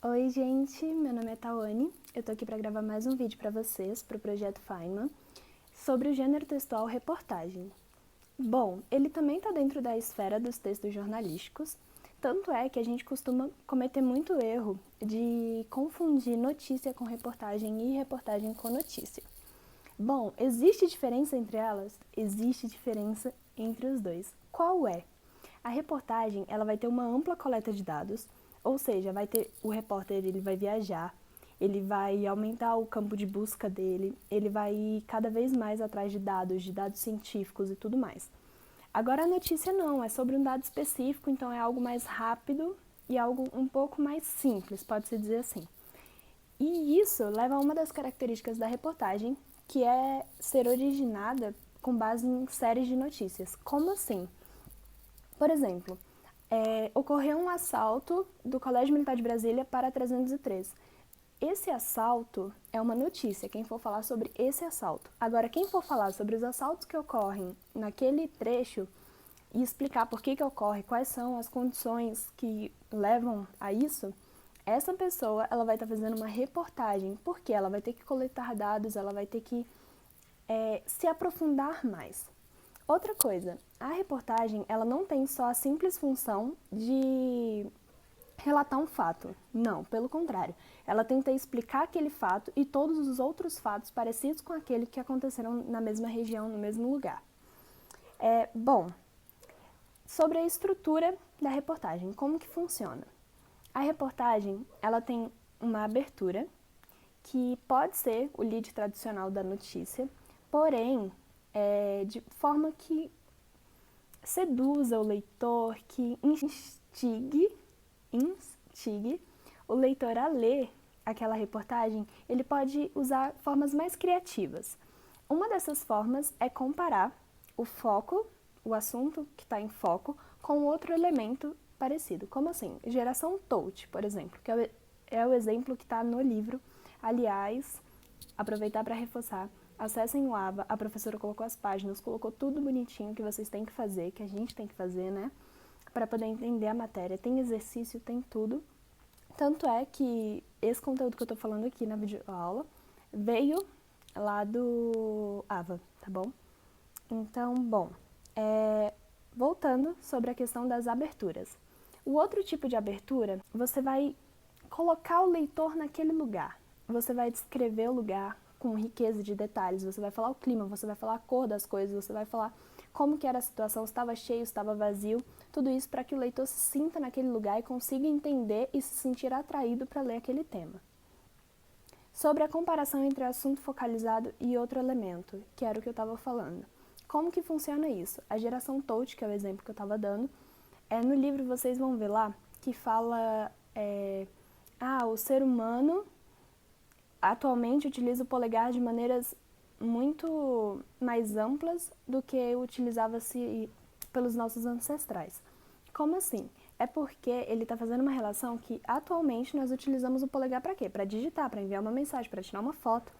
Oi gente, meu nome é Tawane, eu tô aqui para gravar mais um vídeo para vocês, para o Projeto Feynman, sobre o gênero textual reportagem. Bom, ele também está dentro da esfera dos textos jornalísticos, tanto é que a gente costuma cometer muito erro de confundir notícia com reportagem e reportagem com notícia. Bom, existe diferença entre elas? Existe diferença entre os dois. Qual é? A reportagem, ela vai ter uma ampla coleta de dados, ou seja, o repórter ele vai viajar, ele vai aumentar o campo de busca dele, ele vai ir cada vez mais atrás de dados científicos e tudo mais. Agora a notícia não, é sobre um dado específico, então é algo mais rápido e algo um pouco mais simples, pode-se dizer assim. E isso leva a uma das características da reportagem, que é ser originada com base em séries de notícias. Como assim? Por exemplo, ocorreu um assalto do Colégio Militar de Brasília para a 303. Esse assalto é uma notícia, quem for falar sobre esse assalto. Agora, quem for falar sobre os assaltos que ocorrem naquele trecho e explicar por que ocorre, quais são as condições que levam a isso, essa pessoa ela vai estar fazendo uma reportagem, porque ela vai ter que coletar dados, ela vai ter que se aprofundar mais. Outra coisa, a reportagem ela não tem só a simples função de relatar um fato. Não, pelo contrário. Ela tenta explicar aquele fato e todos os outros fatos parecidos com aquele que aconteceram na mesma região, no mesmo lugar. Bom, sobre a estrutura da reportagem, como que funciona? A reportagem ela tem uma abertura, que pode ser o lead tradicional da notícia, porém, de forma que seduza o leitor, que instigue o leitor a ler aquela reportagem, ele pode usar formas mais criativas. Uma dessas formas é comparar o foco, o assunto que está em foco, com outro elemento parecido. Como assim? Geração touch, por exemplo, que é o exemplo que está no livro. Aliás, aproveitar para reforçar, acessem o AVA, a professora colocou as páginas, colocou tudo bonitinho que vocês têm que fazer, que a gente tem que fazer, né? Para poder entender a matéria. Tem exercício, tem tudo. Tanto é que esse conteúdo que eu tô falando aqui na videoaula veio lá do AVA, tá bom? Então, bom, voltando sobre a questão das aberturas. O outro tipo de abertura, você vai colocar o leitor naquele lugar. Você vai descrever o lugar com riqueza de detalhes, você vai falar o clima, você vai falar a cor das coisas, você vai falar como que era a situação, se estava cheio, se estava vazio, tudo isso para que o leitor se sinta naquele lugar e consiga entender e se sentir atraído para ler aquele tema. Sobre a comparação entre assunto focalizado e outro elemento, que era o que eu estava falando. Como que funciona isso? A geração touch, que é o exemplo que eu estava dando, no livro vocês vão ver lá que fala o ser humano atualmente utiliza o polegar de maneiras muito mais amplas do que utilizava-se pelos nossos ancestrais. Como assim? É porque ele está fazendo uma relação que atualmente nós utilizamos o polegar para quê? Para digitar, para enviar uma mensagem, para tirar uma foto,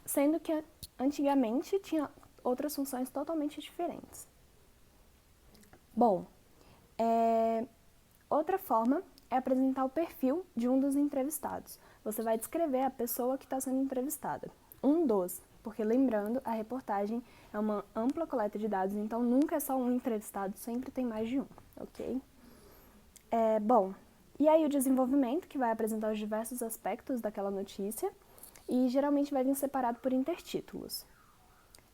sendo que antigamente tinha outras funções totalmente diferentes. Bom, outra forma é apresentar o perfil de um dos entrevistados. Você vai descrever a pessoa que está sendo entrevistada. Porque lembrando, a reportagem é uma ampla coleta de dados, então nunca é só um entrevistado, sempre tem mais de um, ok? Bom, e aí o desenvolvimento, que vai apresentar os diversos aspectos daquela notícia, e geralmente vai vir separado por intertítulos.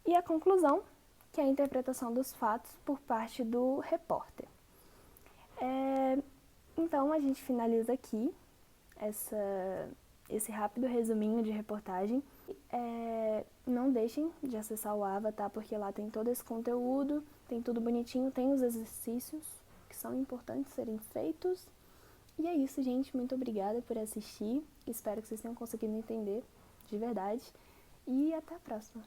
E a conclusão, que é a interpretação dos fatos por parte do repórter. Então, a gente finaliza aqui esse rápido resuminho de reportagem. Não deixem de acessar o AVA, tá? Porque lá tem todo esse conteúdo, tem tudo bonitinho, tem os exercícios que são importantes serem feitos. E é isso, gente. Muito obrigada por assistir. Espero que vocês tenham conseguido entender de verdade. E até a próxima.